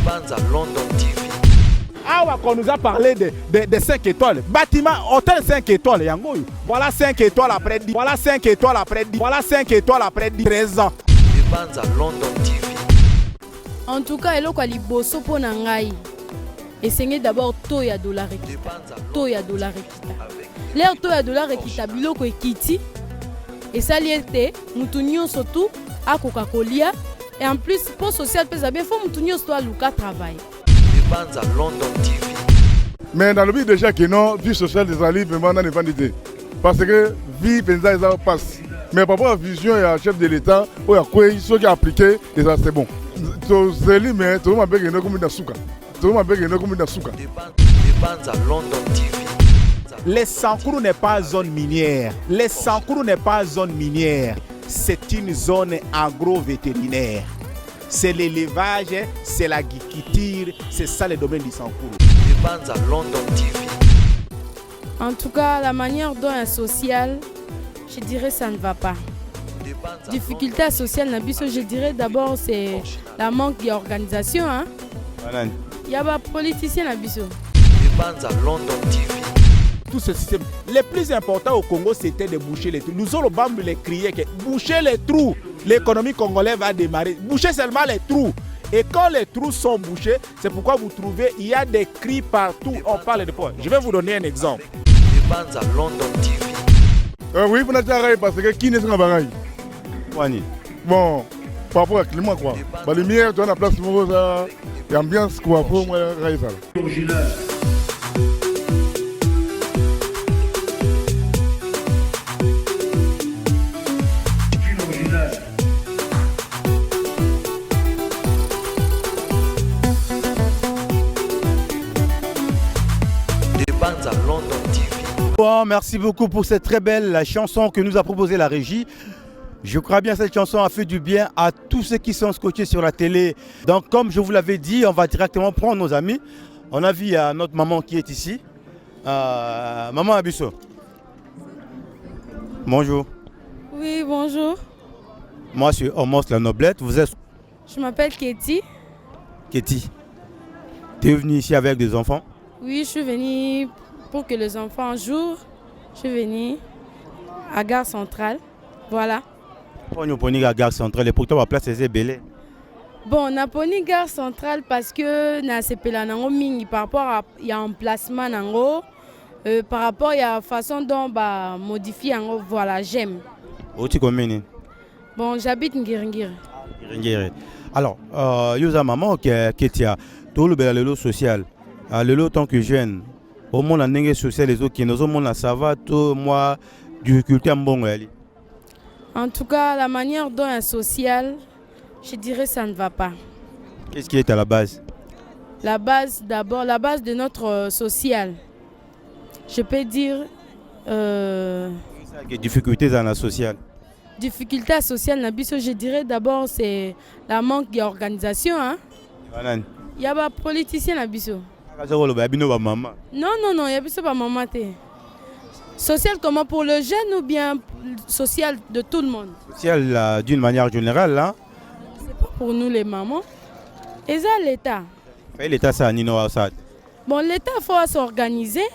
Banza London TV. Ah, on nous a parlé de 5 étoiles. Bâtiment, hôtel 5 étoiles. Yango. Voilà 5 étoiles après 10. Voilà 5 étoiles après 10. Voilà 5 étoiles après 13 ans. Banza London TV. En tout cas, eloko liboso po na ngai. Essayez d'abord to ya dollar ekita. To ya dollar ekita. L'air to ya dollar ekita biloko ekiti. Et ça liete mutu nyonso tu akoka kolia. Et en plus pour social pesa bien faut mutu nyonso to aluka travail. Banza London TV. Mais dans le but déjà que non, vie sociale des alliés, vraiment, on n'a pas d'idée. Parce que vie, pensa, ça passe. Mais par rapport à la vision et à chef de l'État, il y a quoi, ceux qui ont appliqué, et ça c'est bon. Tout le monde a besoin comme une souka. Tout le monde a besoin comme une souka. Banza London TV. Les Sankourou n'est pas zone minière. Les Sankourou n'est pas zone minière. C'est une zone agro-vétérinaire. C'est l'élevage, c'est l'agriculture, c'est ça le domaine du Sankourou. Banza London TV. En tout cas, la manière dont un social, je dirais ça ne va pas. Difficulté sociale, je dirais d'abord c'est la manque d'organisation. Hein? Il y a des politiciens. Banza London TV. Tout ce système. Le plus important au Congo, c'était de boucher les trous. Nous allons les crier que boucher les trous, l'économie congolaise va démarrer. Boucher seulement les trous. Et quand les trous sont bouchés, c'est pourquoi vous trouvez, il y a des cris partout. On parle de points. Je vais vous donner un exemple. Banza London TV. Oui, vous n'avez pas parce que qui n'est pas pareil. Bon, par rapport au climat, quoi. La lumière, tu as la place pour ça. L'ambiance, quoi, pour moi, original. Bon, merci beaucoup pour cette très belle chanson que nous a proposée la régie. Je crois bien que cette chanson a fait du bien à tous ceux qui sont scotchés sur la télé. Donc comme je vous l'avais dit, on va directement prendre nos amis. On a vu notre maman qui est ici. Maman Abisso. Bonjour. Oui, bonjour. Moi, je suis Homos la Noblette. Vous êtes... Je m'appelle Ketty. Ketty. Tu es venue ici avec des enfants? Oui, je suis venue pour que les enfants jouent. Je suis venue à Gare Centrale. Voilà. Pourquoi on est à Gare Centrale et pourquoi on place ces belés? Bon, on a pris Gare Centrale parce que par rapport à l'emplacement, par rapport à la façon dont on modifie, voilà, j'aime. Où tu combien? Bon, j'habite Ngiringiri. Alors, Yosa maman qui est tout le social, le tant que jeune, au monde en social les autres qui nous ont ça va tout moi difficulté en bon. En tout cas, la manière dont un social, je dirais ça ne va pas. Qu'est-ce qui est à la base? La base d'abord, la base de notre social. Je peux dire. Difficultés dans la sociale. Difficulté sociale, je dirais d'abord c'est la manque d'organisation. Hein? Il y a des politiciens. Non, il y a pas maman. Social comment pour le jeune ou bien social de tout le monde? Social d'une manière générale. Là. C'est pas pour nous les mamans. Et ça l'État. L'État ça Nino Assad. Bon, l'État faut s'organiser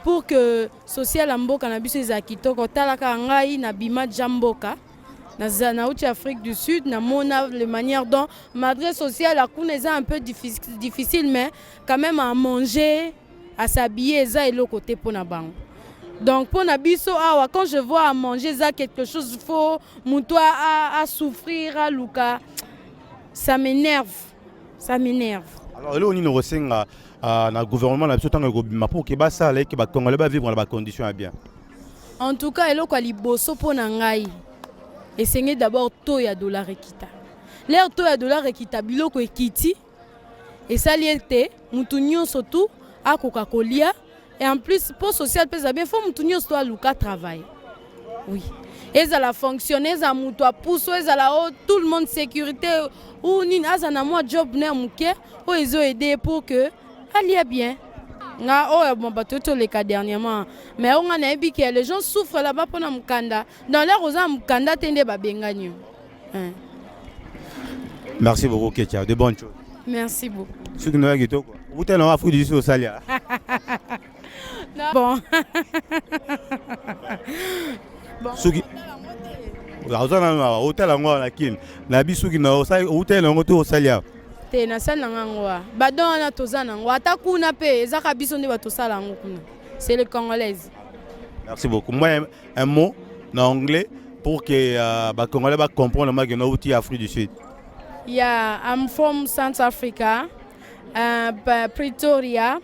pour que social amboka na biso ezakitoko talaka ngai na bima jamboka na Afrique du Sud na mona les manières dont m'adresse sociale à est un peu difficile mais quand même à manger à s'habiller ça et le côté pour na bango. Donc pour na biso awa quand je vois à manger ça quelque chose faut mon toi à souffrir à luka ça m'énerve. Alors là on est resenga na gouvernement na biso tanga gobima pour que ba ça là que ba congolais ba vivre dans ba conditions bien. En tout cas eloko liboso pona ngai essayez d'abord to ya dollar ekita. L'air to ya dollar ekita biloko ekiti et ça liete mutu nyonso tu akoka kolia et en plus pour social pesa bien faut mutu nyonso to aluka travail. Oui. Et ça la fonctionner ça mutu a pousse ça la tout le monde sécurité ou ni azana moi job na muke ou ils ont aidé pour que aller bien. Bon, les cas dernièrement. Mais on a vu que les gens souffrent là-bas pour Mukanda. Dans l'air aux Mukanda, tende ba benganyo. Merci beaucoup, Ketia. De bonnes choses. Merci beaucoup. Ce qui nous a quitté, quoi. Vous êtes en Afrique du Sud au Salia. Bon. Ce qui. Hôtel en Goa, la Kin. La Bissouki, hôtel en Goto au Salia. Te na sala nango wa badon na toza nango ata kuna pe ezaka biso nde batosala yango kuna c'est le congolaise. Merci beaucoup. Moi un mot en anglais pour que les Congolais comprennent que nous sommes en Afrique du Sud. Yeah, I'm from South Africa, Pretoria.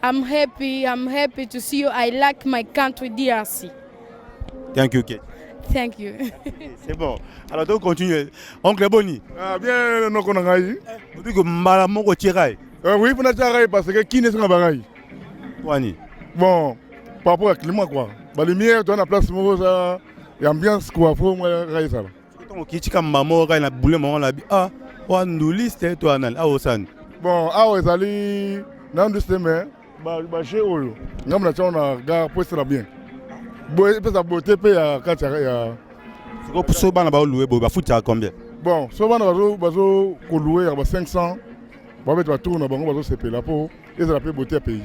I'm happy to see you. I like my country, DRC. Thank you, Kate. Thank you. C'est bon. Alors donc continue. Oncle Boni. Ah bien, non qu'on a gagné. Vous dites que Malamoko Tiraï. Oui, pour nous parce que qui n'est pas bagaille. Wani. Bon, par rapport au climat quoi. La lumière, tu as la place, ça, l'ambiance quoi, faut moi gagner ça. Donc qui tika maman quand na boule maman la ah, on nous liste toi nan ah osan. Bon, ah ouais, ali dans deux semaines, bah chez eux. Ngam na chona ga poste la bien. Boy, peut ça beauté pe ya quand ya. C'est quoi pour ça bana ba louer ba foot à combien? Bon, so bana bazo ko louer ya 500. Ba mettre tour na bango bazo CP là pour et ça la beauté pays.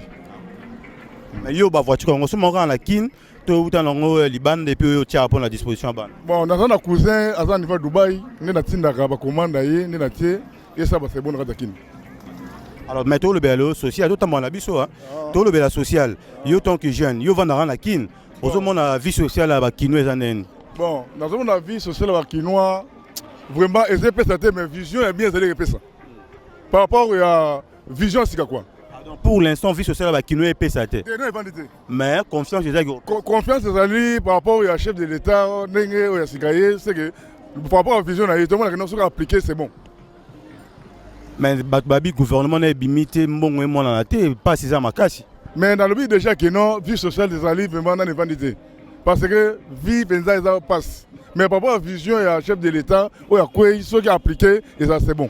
Mais yo ba voiture on se monte à la kin. Tout le temps, Liban et puis tu as à la disposition. Bon, dans un cousin, à niveau Dubaï, nous avons tinda kaba commande d'ailleurs, nous avons et ça c'est bon radakin. Alors maintenant le bélo social, tout le monde a biso hein. Tout le bélo social, yo tant que jeune, yo va dans la kin. Au monde la vie sociale à Kinois anen. Bon, dans le monde la vie sociale à Kinois, vraiment et c'est mais vision est bien zélé ça. Par rapport à vision c'est quoi? Pour l'instant, vie sociale qui nous est payée. Mais confiance, confiance, c'est par rapport au chef de l'État, c'est que par rapport à la vision, tout le monde a appliqué, c'est bon. Mais le gouvernement est limité, pas si ça m'a cassé. Mais dans le but déjà que non, vie sociale des alliés, vraiment, dans les vanité. Parce que vie, ça passe. Mais par rapport à la vision et au chef de l'État, ceux qui ont appliqué, c'est bon.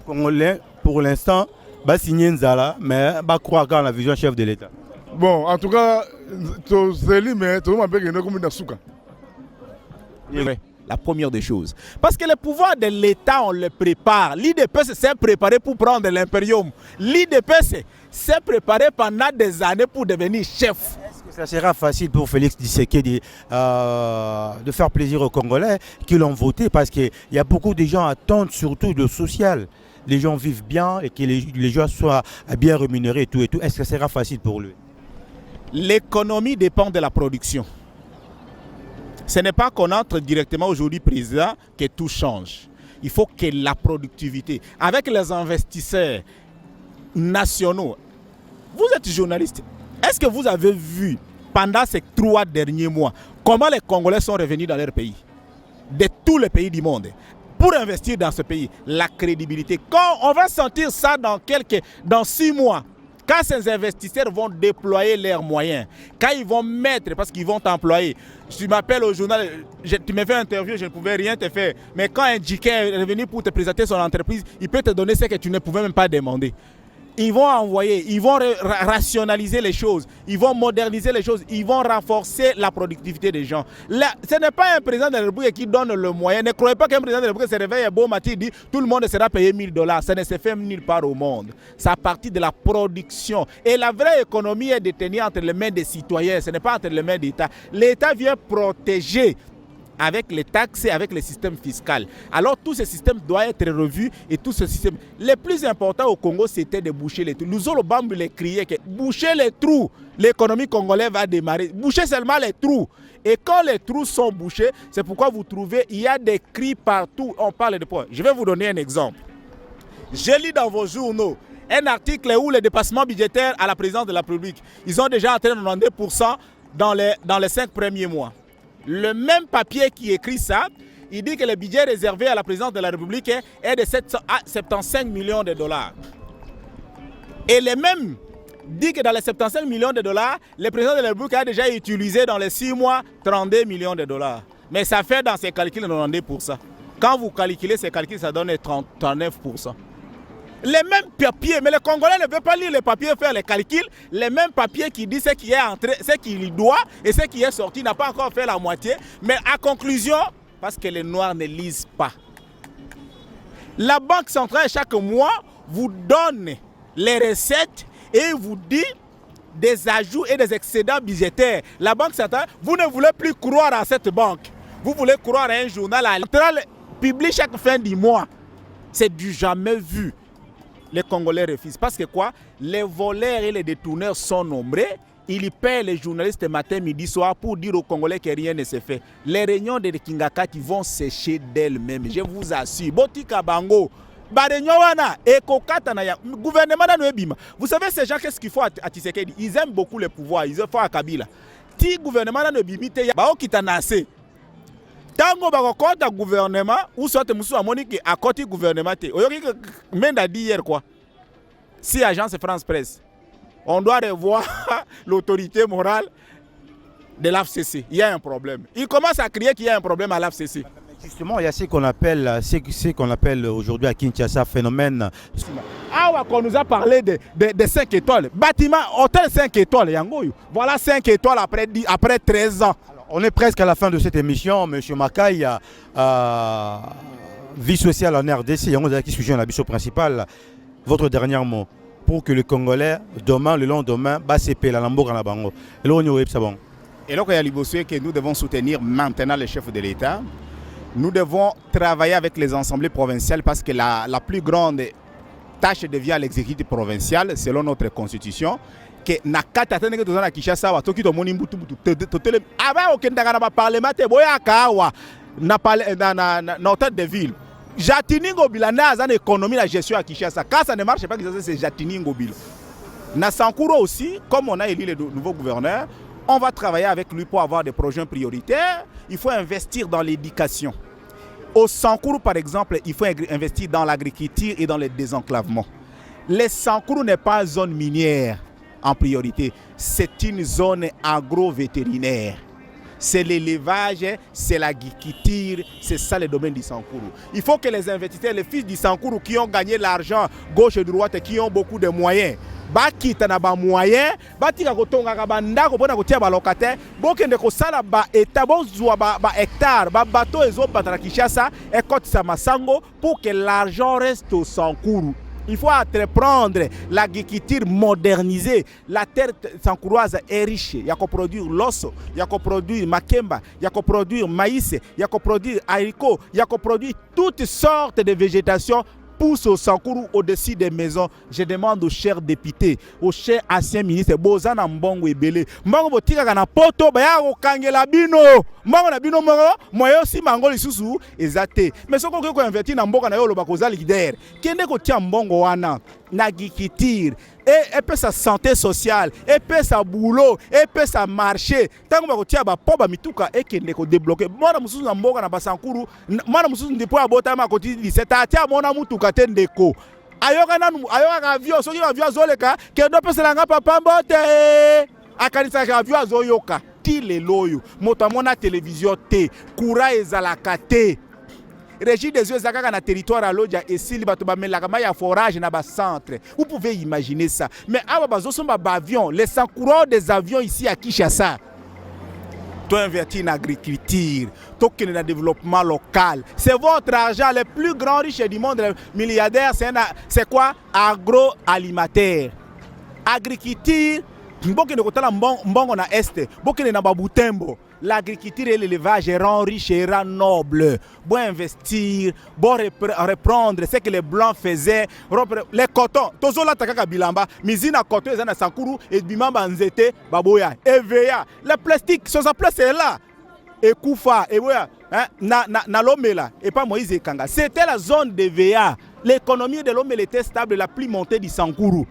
Congolais, pour l'instant, va signer Nzala, mais va croire dans la vision chef de l'État. Bon, en tout cas, la première des choses. Parce que le pouvoir de l'État, on le prépare. L'IDPS s'est préparé pour prendre l'impérium. L'IDPS s'est préparé pendant des années pour devenir chef. Est-ce que ça sera facile pour Félix Tshisekedi de faire plaisir aux Congolais qui l'ont voté? Parce qu'il y a beaucoup de gens qui attendent surtout le social. Les gens vivent bien et que les gens soient bien rémunérés et tout. Est-ce que ça sera facile pour lui? L'économie dépend de la production. Ce n'est pas qu'on entre directement aujourd'hui président que tout change. Il faut que la productivité, avec les investisseurs nationaux, vous êtes journaliste, est-ce que vous avez vu pendant ces 3 derniers mois comment les Congolais sont revenus dans leur pays? De tous les pays du monde. Pour investir dans ce pays, la crédibilité. Quand on va sentir ça dans 6 mois, quand ces investisseurs vont déployer leurs moyens, quand ils vont mettre, parce qu'ils vont t'employer. Tu m'appelles au journal, tu me fais une interview, je ne pouvais rien te faire. Mais quand un Djiké est revenu pour te présenter son entreprise, il peut te donner ce que tu ne pouvais même pas demander. Ils vont envoyer, ils vont rationaliser les choses, ils vont moderniser les choses, ils vont renforcer la productivité des gens. Là, ce n'est pas un président de la République qui donne le moyen. Ne croyez pas qu'un président de la République se réveille un beau matin et dit tout le monde sera payé $1000. Ça ne se fait nulle part au monde. Ça partit de la production. Et la vraie économie est détenue entre les mains des citoyens, ce n'est pas entre les mains d'État. L'État vient protéger avec les taxes et avec le système fiscal. Alors tout ce système doit être revu et tout ce système. Le plus important au Congo, c'était de boucher les trous. Nous avons les crié que boucher les trous, l'économie congolaise va démarrer. Boucher seulement les trous. Et quand les trous sont bouchés, c'est pourquoi vous trouvez, il y a des cris partout. On parle de points. Je vais vous donner un exemple. J'ai lu dans vos journaux un article où les dépassements budgétaires à la présidence de la République, ils ont déjà atteint 92% dans les 5 premiers mois. Le même papier qui écrit ça, il dit que le budget réservé à la présidence de la République est de 75 millions de dollars. Et le même dit que dans les 75 millions de dollars, le président de la République a déjà utilisé dans les 6 mois 32 millions de dollars. Mais ça fait dans ses calculs 92%. Quand vous calculez ces calculs, ça donne 39%. Les mêmes papiers, mais les Congolais ne veulent pas lire les papiers, faire les calculs. Les mêmes papiers qui disent ce qui est entré, ce qu'il doit et ce qui est sorti n'a pas encore fait la moitié. Mais à conclusion, parce que les Noirs ne lisent pas. La Banque centrale, chaque mois, vous donne les recettes et vous dit des ajouts et des excédents budgétaires. La banque centrale, vous ne voulez plus croire à cette banque. Vous voulez croire à un journal publié chaque fin du mois. C'est du jamais vu. Les Congolais refusent. Parce que quoi? Les voleurs et les détourneurs sont nombreux. Ils paient les journalistes matin, midi, soir pour dire aux Congolais que rien ne se fait. Les réunions de Kingaka qui vont sécher d'elles-mêmes. Je vous assure. Botika Bango. Vous savez, ces gens, qu'est-ce qu'il faut à Tshisekedi? Ils aiment beaucoup le pouvoir. Ils font à Kabila. Si le gouvernement ne bimite, il y a qui t'a nassé. Tango bakokota gouvernement ou soit musu amoni ki akoti gouvernement te. Oyoki menda dit hier quoi. Si agence France Presse, on doit revoir l'autorité morale de l'AFCC. Il y a un problème. Il commence à crier qu'il y a un problème à l'AFCC. Justement, il y a ce qu'on appelle aujourd'hui à Kinshasa phénomène. Ah, on nous a parlé de 5 étoiles. Bâtiment, hôtel 5 étoiles. Yangoyo. Voilà 5 étoiles après 13 ans. Alors, on est presque à la fin de cette émission. Monsieur Makai, vie sociale en RDC, il y a un sujet la mission principale. Votre dernier mot pour que le Congolais, demain, le lendemain, CP, la Lambour, la Bango. Et là, on est bon. Et là, il y a l'Ibossoué que nous devons soutenir maintenant le chef de l'État. Nous devons travailler avec les assemblées provinciales parce que la plus grande tâche devient l'exécutif provincial selon notre constitution. Que nakata tene que tozana Kinshasa wa toki to moni mbutu totele aba okendaka na parlement te boyaka awa na hôtel de ville. Jatiningo Bilana a une économie la gestion à Kinshasa. Quand ça ne marche pas, c'est Jatiningo Bil. Na Sankuro aussi, comme on a élu le nouveau gouverneur, on va travailler avec lui pour avoir des projets prioritaires. Il faut investir dans l'éducation. Au Sankuru, par exemple, il faut investir dans l'agriculture et dans le désenclavement. Le Sankuru n'est pas une zone minière en priorité. C'est une zone agro-vétérinaire. C'est l'élevage, c'est l'agriculture, c'est ça le domaine du Sankuru. Il faut que les investisseurs, les fils du Sankuru qui ont gagné l'argent gauche et droite et qui ont beaucoup de moyens, bakita na ba moyen batika kotonga ka bandako pona kotia ba locataire bokende ko sala ba eta bozwa ba hectare ba bateau ezo batala Kinshasa et kotisa masango pour que l'argent reste au Sankuru. Il faut entreprendre l'agriculture modernisée. La terre sankuroise est riche. Il y a qu'on produire l'os, il y a qu'on produire makemba, il y a qu'on produire maïs, il y a qu'on produire haricot, il y a qu'on produire toutes sortes de végétation. Pousse au Sankuru au-dessus des maisons. Je demande aux chers députés, aux chers anciens ministres, Bozana Mbongo et Belé. Mbongo botika kana poto baya okangela bino. Mbongo na bino moko moyo si mangoli susu ezate. Mais soko ko investir na mboka na yo loba kozali leader. Kende ko tia mbongo wana na agriculture et puis sa santé sociale et puis sa boulot et puis sa marché tango ba ko tia ba po ba mituka et kende ko débloquer mwana mususu na mboka na basankuru mwana mususu ndipo abota ma ko ti 17 atia mona mutuka tendeko ayoka avion soki avion zoleka kendo pesela nga papa mbote akanisa ka avion azoyoka ti leloyo moto amona télévision te courant ezalaka te. Régie des yeux Zakaka na territoire à l'Odja et Sili Batobamelakama forage na bas centre. Vous pouvez imaginer ça. Mais Ababazosomba avion, les sancourants des avions ici à Kinshasa. Tu investis en agriculture, tu dans le développement local. C'est votre argent, le plus grand riche du monde, le milliardaire, c'est quoi? Agroalimentaire. Agriculture, Mbokene kotala mbongo na este, Mbokene na babutembo. L'agriculture et l'élevage rend riche et rend noble. Bon investir, bon reprendre ce que les blancs faisaient. Les cotons, tozola takaka bilamba, mizina coton ezana sankuru et bimamba nzete baboya. EVA, le plastique, ça place est là. Et Koufa, et boya, na l'Omela, et pas Moïse et Kanga. C'était la zone d'EVA. L'économie de l'Omela était stable, la plus montée du Sankuru.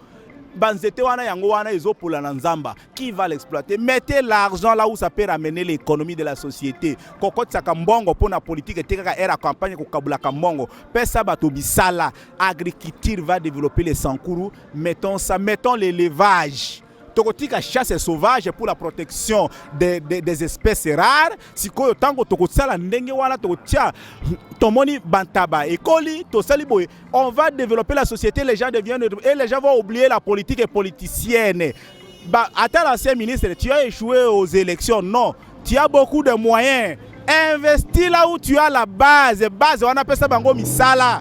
Banzete wana yango wana ezopola na nzamba. Qui va l'exploiter? Mettez l'argent là où ça peut ramener l'économie de la société. Kokoti saka mbongo pour la politique tekaka era campagne ko kabula kambongo. Pesa bato bisala. Agriculture va développer les Sankuru. Mettons ça, mettons l'élevage. Tokotika chasse sauvage pour la protection des espèces rares. Si koyo tango tokosala ndenge wana tokotia tomoni bantaba ekoli tosali boye. On va développer la société, les gens deviennent et les gens vont oublier la politique et politicienne. Attends l'ancien ministre, tu as échoué aux élections. Non, tu as beaucoup de moyens. Investis là où tu as la base. Base on appelle ça bango misala.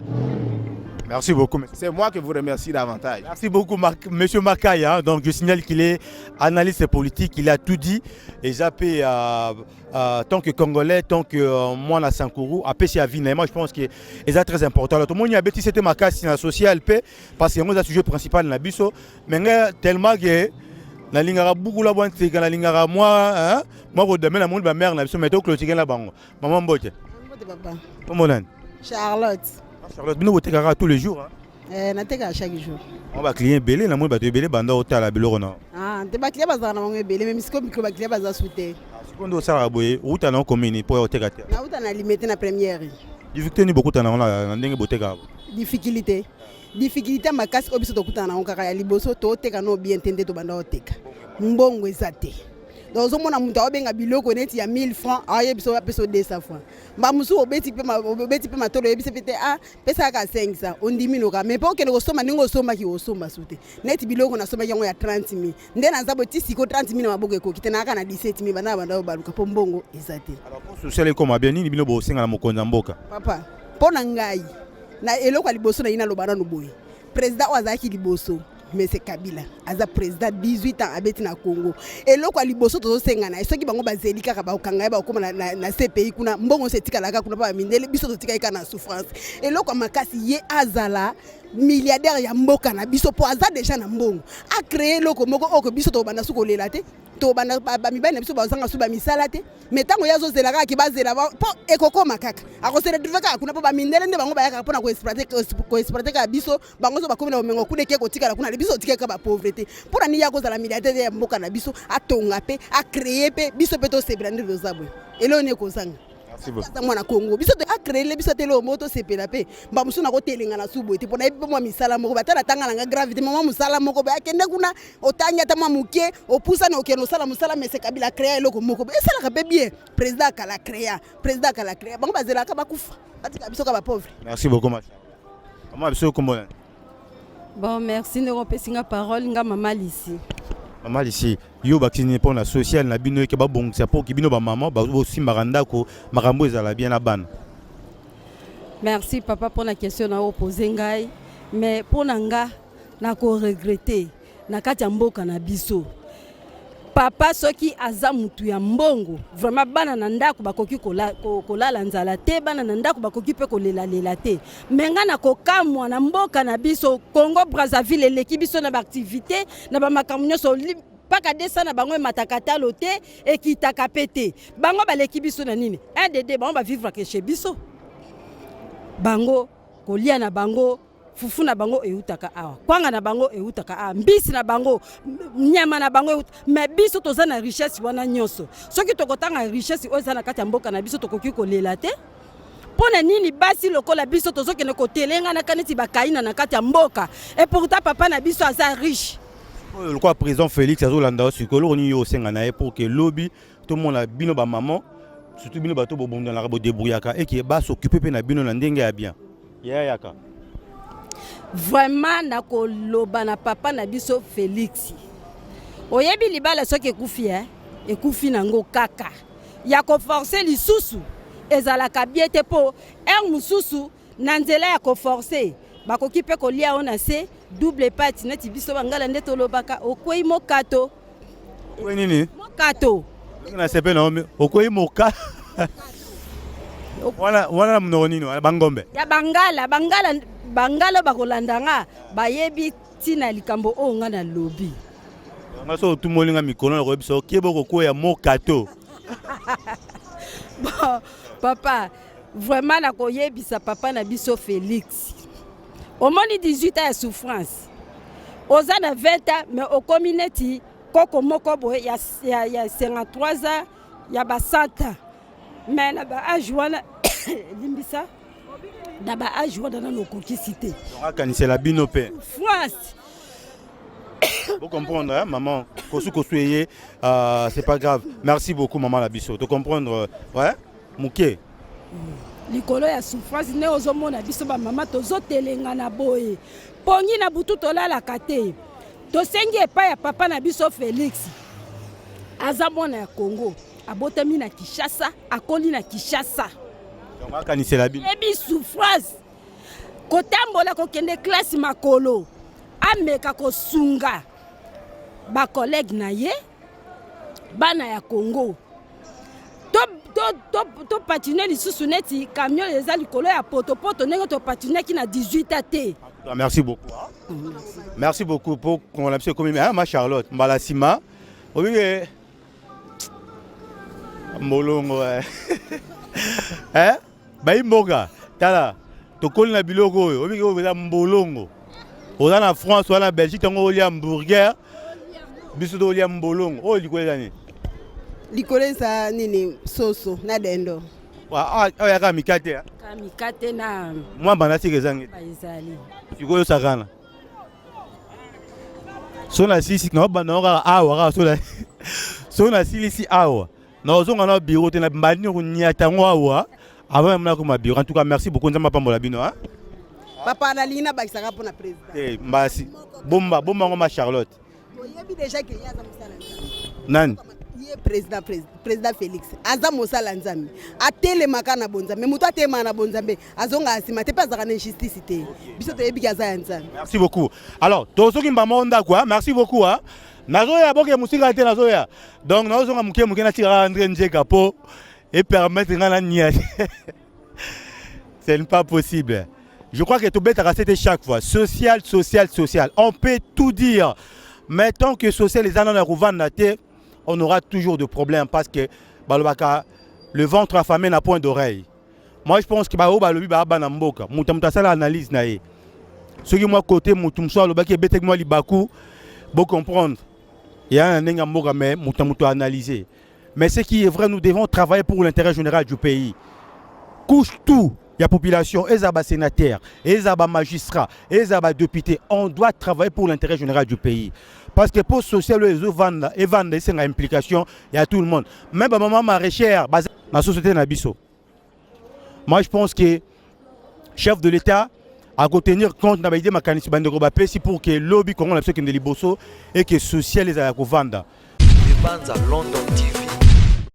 Merci beaucoup. C'est moi qui vous remercie davantage. Merci beaucoup, Monsieur Makaï. Hein. Donc, je signale qu'il est analyste politique, il a tout dit. Et Zappé, tant que Congolais, tant que moi, la Sankourou, à Pessi à Vina. Moi, je pense que c'est très important. Tout le monde a dit que c'était ma casse social, parce que moi, c'est le sujet principal de la biso. Mais tellement que la ligne beaucoup la bonne, c'est que la ligne moi, hein, moi, je demande à mon mère, je suis météo clôture là-bas. Maman Bote. Comment on Charlotte. Charlotte, nous votons tous les jours. À chaque jour. On va client belé, la moitié de belé, banda au tal à Belorona. Ah, tu vas client bazar na mwe belé, même si comme tu vas client bazar souté. Quand on s'arrête, route à non commune pour au tegate. Na route na limité na première. Difficulté ni beaucoup tana on a ndenge botega. Difficulté makasi obiso to kutana on kaka ya liboso to teka no bien tende to banda o teka. Mbongo ezate. Donc on a monté benga biloko neti ya 1000 francs, aye biso ba peso 200 francs. Ba musu obeti pe ma tolo ebise pete pesa ka 500, on dimino ka mais pas que le soma ningo soma ki osoma sute. Neti biloko na soma yango ya 30 000. Nde na nzabo ti siko 30 000 maboko eko kitena ka na 17 000 bana baluka po mbongo ezate. Alors pour social comme bien ni bino bo singa na mokonza mboka. Papa, pona ngai na eloko liboso na ina lobana no boy. Président wazaki liboso. Mais c'est Kabila, aza président 18 ans abeti na Congo. Et loko liboso tozo sengana, soki bango bazeli kaka ba okanga ba okoma na CPI kuna mbongo setika laka kuna pa mindele biso totika ika na souffrance. Et loko makasi ye azala milliardaire ya mboka na biso po aza déjà na mbongo. A créer loko moko oko biso to bana suko lela te. To bana ba mibane biso bazanga suba misala te. Mais tango yazo zela kaka ki bazela po ekoko makaka. Akosele divaka kuna po ba mindele nde bango ba yaka pona ko exploiter ka biso bango zo bakomi na omengo kude ke kotika la kuna biso tika ka ba pauvreté pour ani ya kozala milliardaire ya mboka na biso atonga pe a créer pe biso pe to sebelandi rozabwe elone kozanga. Merci beaucoup. Za mwana Congo biso to a créer le biso telo moto sepela pe ba musu na ko telenga na subo ete pona epe mwa misala moko batala tanga na gravité mama musala moko ba kende kuna otanya ta mwa muke opusa na okeno sala musala mais c'est Kabila créer eloko moko e sala ka pe bien président kala créer bango bazela ka bakufa batika biso ka ba pauvre. Merci beaucoup ma chère. Maman biso kombo. Bon, merci de repasser la parole. Nga maman ici. Maman ici, yo vacciner pour la sociale na bino ke ba bon c'est pour ki bino ba maman ba aussi maranda ko makambo ezala bien na ban. Merci papa pour la question na opposé ngai, mais pour nanga na ko regretter na kati ya mboka na biso. Papa soki aza mutu ya mbongo vraiment bana na ndako bakoki kolala nzala te bana na ndako bakoki pe kolela te menga na kokamwa na mboka na biso Congo Brazzaville eleki biso na ba activité na ba makambo nyonso paka desa na bango matakata lote ekitaka pete bango baleki biso na nini un bango ba vivre que chez biso bango kolia na bango fufu na bango eutaka awa kwanga na bango eutaka awa mbisi na bango nyama na bango mais biso toza na richesse wana nyonso soki tokotanga richesse oza na kati ya mboka na biso tokoki kolela te pona nini basi lokola biso tozokende kotelenga na kaneti bakaina na kati ya mboka et pourtant papa na biso aza riche. Le quoi président Félix azolanda sikolo ni yo senga na pour que lobby tout le monde a bino ba maman surtout bino bato bobonda na rabo débrouillaka et qui ba s'occuper pe na bino na ndenge ya bien yaka. Vraiment na koloba na papa na biso Félix oyebi libala soki ekufi nango kaka ya ko forcer lisusu ezalaka biete po mususu na nzela ya ko forcer bakoki pe kolia ona se double parti neti biso bangala nde tolobaka okwei mokato nini mokato na sepe na okwei moka wana mnoni no bangombe ya bangala bakolandanga bayebi tina likambo o nga na lobby ngaso tumolinga mikono na kobiso keboko ko ya mokato. Bon papa vraiment na koyebisa papa na biso Félix au moins 18 ans ya souffrance oza na 20 ans mais au community koko moko boye ya 53 ans ya ba 100 ans mais na ba âge wana limbisa na ba âge wana na lokokisité donc c'est la binope France. Vous comprendre hein, maman c'est pas grave. Merci beaucoup maman Labiso. De comprendre ouais muke likolo ya souffrance ne ozomona biso ba mama tozotelenga na boye pongi na butu tolala kate tosengi epa ya papa na biso Félix aza mwana ya Congo abotami na Kinshasa akoli na Kinshasa donc akanisela bino ebi souffrance kotambola kokende classe makolo ameka kosunga bakolege na ye bana ya Congo to patine lisusu neti camion eza likolo ya potopoto ndenge to patineki na 18 ate. Merci beaucoup. Merci beaucoup pour qu'on l'a comme ma Charlotte Mbalasima. Oui, Molongo. Hein? Bayi Mboga. Tala. To koli na biloko oyo. Obi ko beza Mbolongo. Oza na France, oza na Belgique, tango oli hamburger. Biso do oli Mbolongo. O likole dani. Likole sa nini soso na dendo. Wa ya kamikate. Kamikate na. Moi banasi kezangi. Baizali. Sikoyo sakana. Sona sisi na banora awa sona. Sona silisi awa. Na ozonga na bureau te na mbani ko nyata ngwa avant même na ko ma bureau. En tout cas merci beaucoup nzamba pambola bino hein. Papa na lina bakisaka pona président. Eh mbasi. Bomba ngoma Charlotte. Oyebi déjà que yaza musala. Nani? Président Félix aza mosala nzambe atelemaka na bonzambe moto atema na bonzambe azonga asima te pe azaka na injustice te biso toyebi aza ya nzambe. Merci beaucoup. Alors tozoki mbama onda quoi. Merci beaucoup hein. Nazoya boke musika te nazoya. Donc nazonga muke na tira André Njeka po et permettre ngana nia. C'est pas possible. Je crois que tout bête à c'était chaque fois social. On peut tout dire. Mais tant que social les années na terre, on aura toujours de problèmes parce que le ventre affamé n'a point d'oreille. Moi je pense que analyse nae. Ce qui moi côté mutumso le baki betek moi libaku bon comprendre. Il y a un nenga mais mutamto analyser. Mais ce qui est vrai, nous devons travailler pour l'intérêt général du pays. Couche tout. Il y a population, les sénateurs, les magistrats, les députés. On doit travailler pour l'intérêt général du pays. Parce que pour social, les vendent et vendent, c'est une implication, il y a tout le monde. Même maman maraîchère, dans la société Nabiso. Moi, je pense que chef de l'État a tenir compte de ma mécanisme de Robapé, c'est pour que le lobby qu'on a fait de Liboso et que social les a vendent. Libanza London TV.